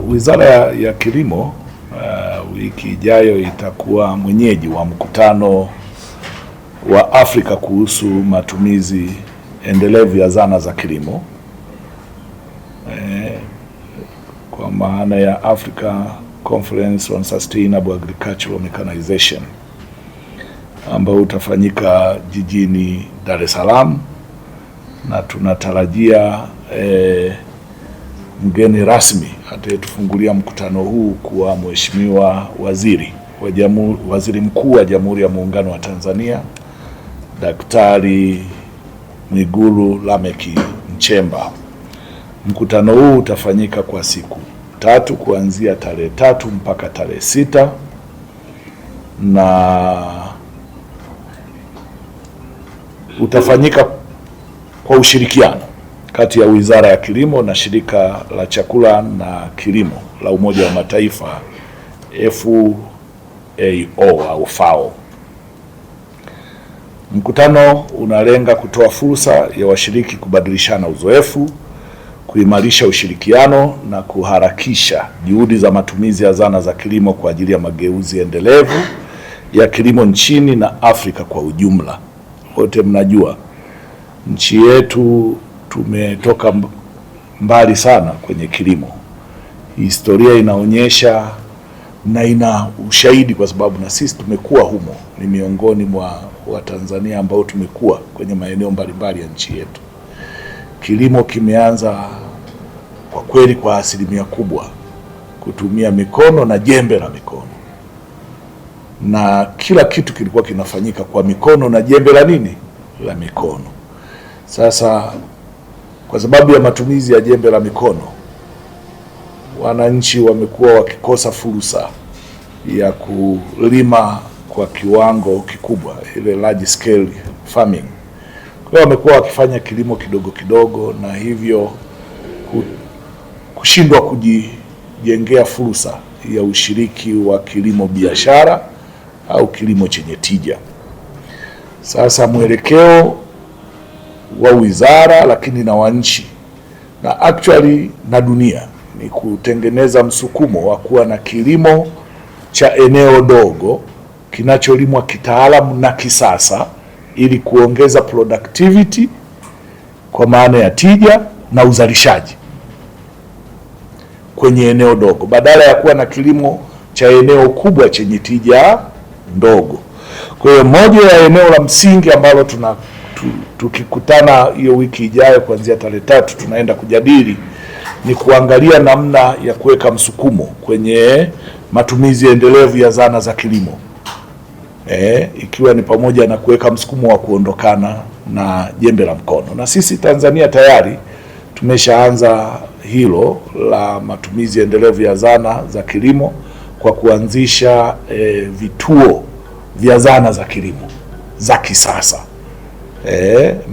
Wizara ya Kilimo wiki ijayo itakuwa mwenyeji wa mkutano wa Afrika kuhusu matumizi endelevu ya zana za kilimo, kwa maana ya Africa Conference on Sustainable Agricultural Mechanization, ambao utafanyika jijini Dar es Salaam, na tunatarajia mgeni rasmi atayetufungulia mkutano huu kuwa Mheshimiwa Waziri Mkuu wa Jamhuri ya Muungano wa Tanzania, Daktari Mwigulu Lameck Nchemba. Mkutano huu utafanyika kwa siku 3 kuanzia tarehe 3 mpaka tarehe 6, na utafanyika kwa ushirikiano kati ya Wizara ya Kilimo na Shirika la Chakula na Kilimo la Umoja wa Mataifa FAO au FAO. Mkutano unalenga kutoa fursa ya washiriki kubadilishana uzoefu, kuimarisha ushirikiano na kuharakisha juhudi za matumizi ya zana za kilimo kwa ajili ya mageuzi endelevu ya kilimo nchini na Afrika kwa ujumla. Wote mnajua nchi yetu tumetoka mbali sana kwenye kilimo. Historia inaonyesha na ina ushahidi, kwa sababu na sisi tumekuwa humo. Ni miongoni mwa Watanzania ambao tumekuwa kwenye maeneo mbalimbali ya nchi yetu. Kilimo kimeanza kwa kweli kwa asilimia kubwa kutumia mikono na jembe la mikono, na kila kitu kilikuwa kinafanyika kwa mikono na jembe la nini, la mikono. Sasa kwa sababu ya matumizi ya jembe la mikono, wananchi wamekuwa wakikosa fursa ya kulima kwa kiwango kikubwa, ile large scale farming. Kwa hiyo wamekuwa wakifanya kilimo kidogo kidogo, na hivyo kushindwa kujijengea fursa ya ushiriki wa kilimo biashara au kilimo chenye tija. Sasa mwelekeo wa wizara lakini na wananchi na actually na dunia ni kutengeneza msukumo wa kuwa na kilimo cha eneo dogo kinacholimwa kitaalamu na kisasa, ili kuongeza productivity kwa maana ya tija na uzalishaji kwenye eneo dogo, badala ya kuwa na kilimo cha eneo kubwa chenye tija ndogo. Kwa hiyo moja ya eneo la msingi ambalo tukikutana hiyo wiki ijayo kuanzia tarehe 3 tunaenda kujadili ni kuangalia namna ya kuweka msukumo kwenye matumizi endelevu ya zana za kilimo, ikiwa ni pamoja na kuweka msukumo wa kuondokana na jembe la mkono. Na sisi Tanzania tayari tumeshaanza hilo la matumizi endelevu ya zana za kilimo kwa kuanzisha vituo vya zana za kilimo za kisasa,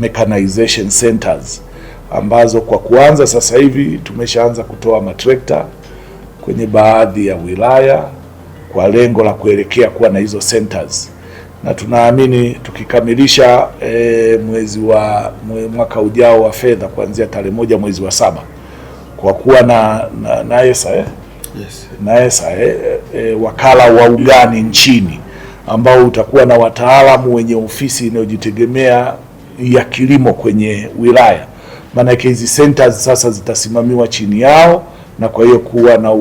mechanization centers, ambazo kwa kuanza sasa hivi tumeshaanza kutoa matrekta kwenye baadhi ya wilaya kwa lengo la kuelekea kuwa na hizo centers, na tunaamini tukikamilisha mwaka ujao wa fedha kuanzia tarehe 1 mwezi wa 7, kwa kuwa na ESA wakala wa ugani nchini ambao utakuwa na wataalamu wenye ofisi inayojitegemea ya kilimo kwenye wilaya. Maana hizi centers sasa zitasimamiwa chini yao, na kwa hiyo kuwa na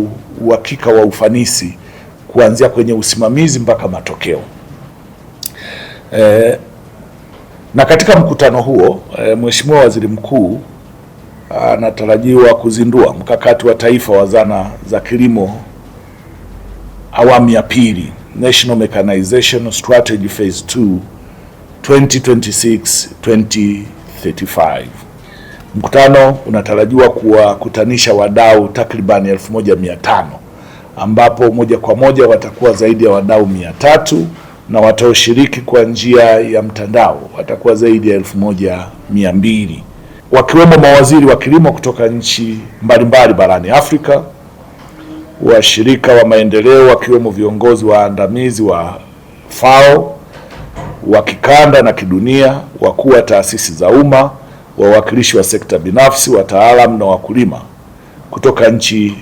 uhakika wa ufanisi kuanzia kwenye usimamizi mpaka matokeo. Na katika mkutano huo Mheshimiwa Waziri Mkuu anatarajiwa kuzindua mkakati wa taifa wa zana za kilimo awamu ya pili, National Mechanization Strategy Phase 2 2026-2035. Mkutano unatarajiwa kuwakutanisha wadau takribani 1500, ambapo moja kwa moja watakuwa zaidi ya wadau 300, na wataoshiriki kwa njia ya mtandao watakuwa zaidi ya 1200, wakiwemo mawaziri wa kilimo kutoka nchi mbalimbali barani Afrika, washirika wa maendeleo wakiwemo viongozi waandamizi wa FAO wa kikanda na kidunia, wakuu wa taasisi za umma, wawakilishi wa sekta binafsi, wataalamu na wakulima kutoka nchi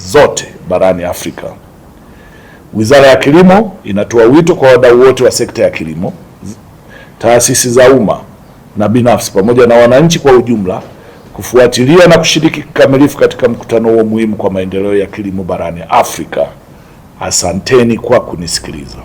zote barani Afrika. Wizara ya Kilimo inatoa wito kwa wadau wote wa sekta ya kilimo, taasisi za umma na binafsi pamoja na wananchi kwa ujumla kufuatilia na kushiriki kikamilifu katika mkutano huo muhimu kwa maendeleo ya kilimo barani Afrika. Asanteni kwa kunisikiliza.